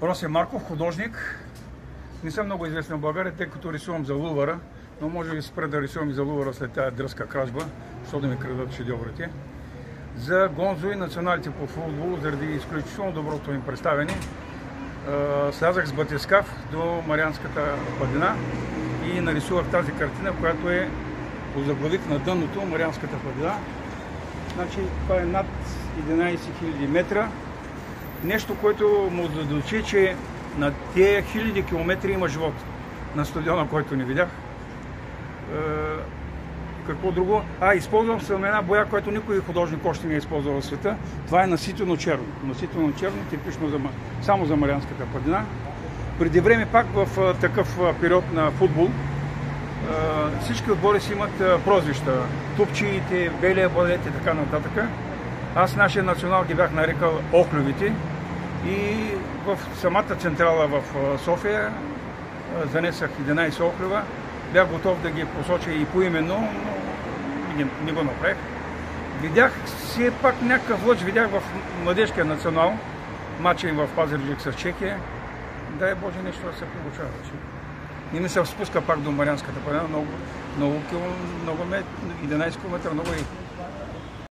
Росен Марков, художник. Не съм много известен в България, тъй като рисувам за Лувъра, но може да спра да рисувам и за Лувъра след тази дръзка кражба, защото да ми крадат шедьоврите. За Гонзо и националите по футбол, заради изключително доброто им представяне, слязах с батискаф до Марианската падина и нарисувах тази картина, която е озаглавих на дъното Марианската падина. Значи, това е над 11 000 метра. Нещо, което му задълчи, че на тези хиляди километри има живот. На стадиона, който не видях. Какво друго? Използвам съм една боя, която никой художник още не е използвал в света. Това е наситено черно. Наситено черно, типично само за Марианската падина. Преди време пак в такъв период на футбол всички отбори си имат прозвища. Тупчиите, белия балет и така нататък. Аз нашия национал ги бях нарекал Охлювите и в самата централа в София занесах 11 охлюва. Бях готов да ги посоча и поименно, но не го направих. Видях все пак някакъв лъч, видях в младежкия национал, матча им в Пазарджик с Чехия. Дай Боже нещо да се получава. Не ми се спуска пак до Марианската падина, много 11 км, много и